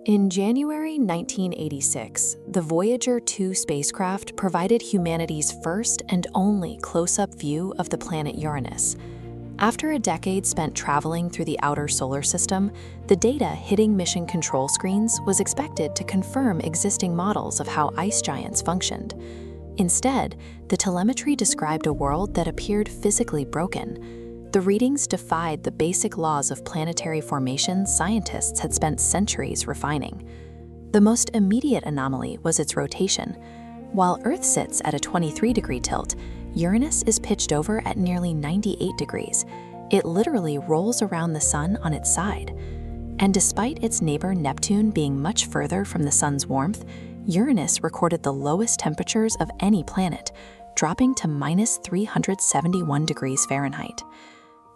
In January 1986, the Voyager 2 spacecraft provided humanity's first and only close-up view of the planet Uranus. After a decade spent traveling through the outer solar system, the data hitting mission control screens was expected to confirm existing models of how ice giants functioned. Instead, the telemetry described a world that appeared physically broken. The readings defied the basic laws of planetary formation scientists had spent centuries refining. The most immediate anomaly was its rotation. While Earth sits at a 23-degree tilt, Uranus is pitched over at nearly 98 degrees. It literally rolls around the Sun on its side. And despite its neighbor Neptune being much further from the Sun's warmth, Uranus recorded the lowest temperatures of any planet, dropping to -371 degrees Fahrenheit.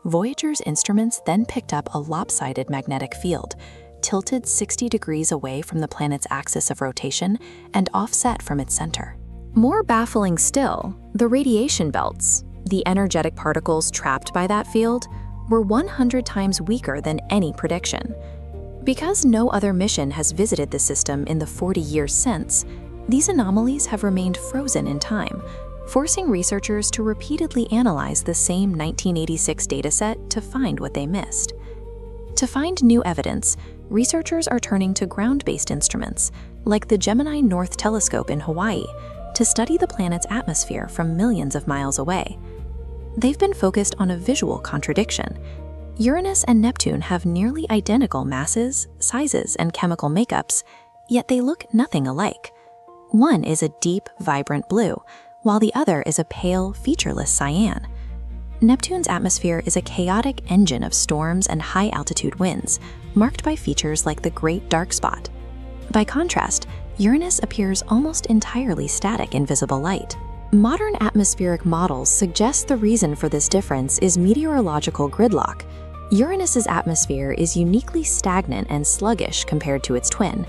Voyager's instruments then picked up a lopsided magnetic field, tilted 60 degrees away from the planet's axis of rotation and offset from its center. More baffling still, the radiation belts, the energetic particles trapped by that field, were 100 times weaker than any prediction. Because no other mission has visited the system in the 40 years since, these anomalies have remained frozen in time, forcing researchers to repeatedly analyze the same 1986 dataset to find what they missed. To find new evidence, researchers are turning to ground-based instruments, like the Gemini North Telescope in Hawaii, to study the planet's atmosphere from millions of miles away. They've been focused on a visual contradiction. Uranus and Neptune have nearly identical masses, sizes, and chemical makeups, yet they look nothing alike. One is a deep, vibrant blue, while the other is a pale, featureless cyan. Neptune's atmosphere is a chaotic engine of storms and high-altitude winds, marked by features like the Great Dark Spot. By contrast, Uranus appears almost entirely static in visible light. Modern atmospheric models suggest the reason for this difference is meteorological gridlock. Uranus's atmosphere is uniquely stagnant and sluggish compared to its twin.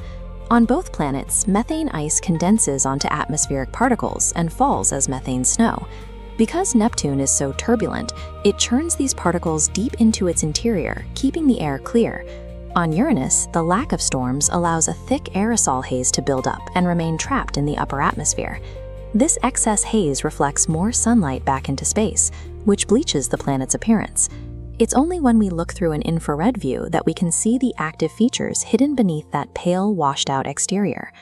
On both planets, methane ice condenses onto atmospheric particles and falls as methane snow. Because Neptune is so turbulent, it churns these particles deep into its interior, keeping the air clear. On Uranus, the lack of storms allows a thick aerosol haze to build up and remain trapped in the upper atmosphere. This excess haze reflects more sunlight back into space, which bleaches the planet's appearance. It's only when we look through an infrared view that we can see the active features hidden beneath that pale, washed-out exterior.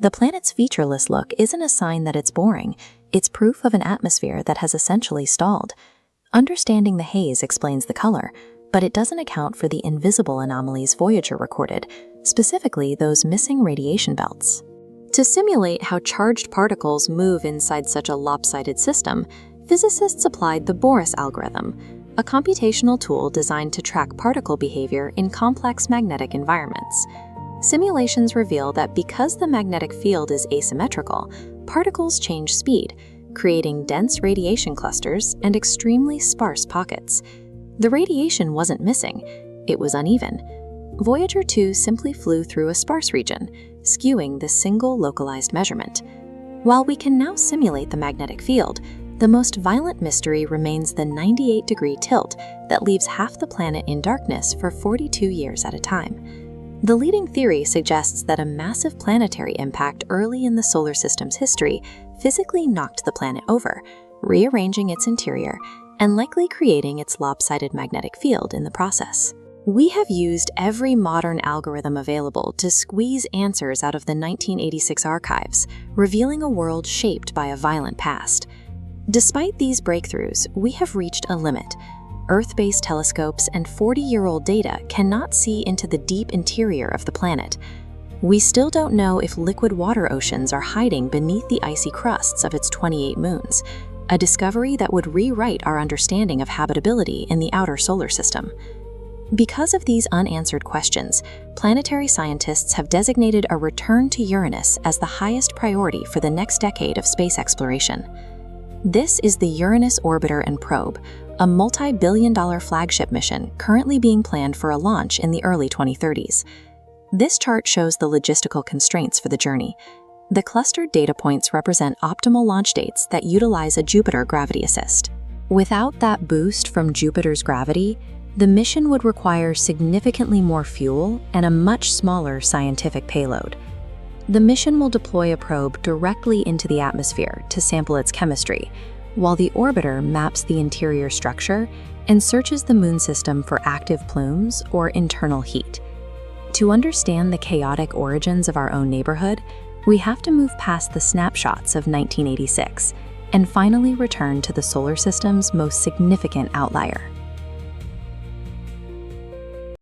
The planet's featureless look isn't a sign that it's boring, it's proof of an atmosphere that has essentially stalled. Understanding the haze explains the color, but it doesn't account for the invisible anomalies Voyager recorded, specifically those missing radiation belts. To simulate how charged particles move inside such a lopsided system, physicists applied the Boris algorithm, a computational tool designed to track particle behavior in complex magnetic environments. Simulations reveal that because the magnetic field is asymmetrical, particles change speed, creating dense radiation clusters and extremely sparse pockets. The radiation wasn't missing, it was uneven. Voyager 2 simply flew through a sparse region, skewing the single localized measurement. While we can now simulate the magnetic field, the most violent mystery remains the 98-degree tilt that leaves half the planet in darkness for 42 years at a time. The leading theory suggests that a massive planetary impact early in the solar system's history physically knocked the planet over, rearranging its interior and likely creating its lopsided magnetic field in the process. We have used every modern algorithm available to squeeze answers out of the 1986 archives, revealing a world shaped by a violent past. Despite these breakthroughs, we have reached a limit. Earth-based telescopes and 40-year-old data cannot see into the deep interior of the planet. We still don't know if liquid water oceans are hiding beneath the icy crusts of its 28 moons, a discovery that would rewrite our understanding of habitability in the outer solar system. Because of these unanswered questions, planetary scientists have designated a return to Uranus as the highest priority for the next decade of space exploration. This is the Uranus Orbiter and Probe, a multi-billion-dollar flagship mission currently being planned for a launch in the early 2030s. This chart shows the logistical constraints for the journey. The clustered data points represent optimal launch dates that utilize a Jupiter gravity assist. Without that boost from Jupiter's gravity, The mission would require significantly more fuel and a much smaller scientific payload. The mission will deploy a probe directly into the atmosphere to sample its chemistry, while the orbiter maps the interior structure and searches the moon system for active plumes or internal heat. To understand the chaotic origins of our own neighborhood, we have to move past the snapshots of 1986 and finally return to the solar system's most significant outlier.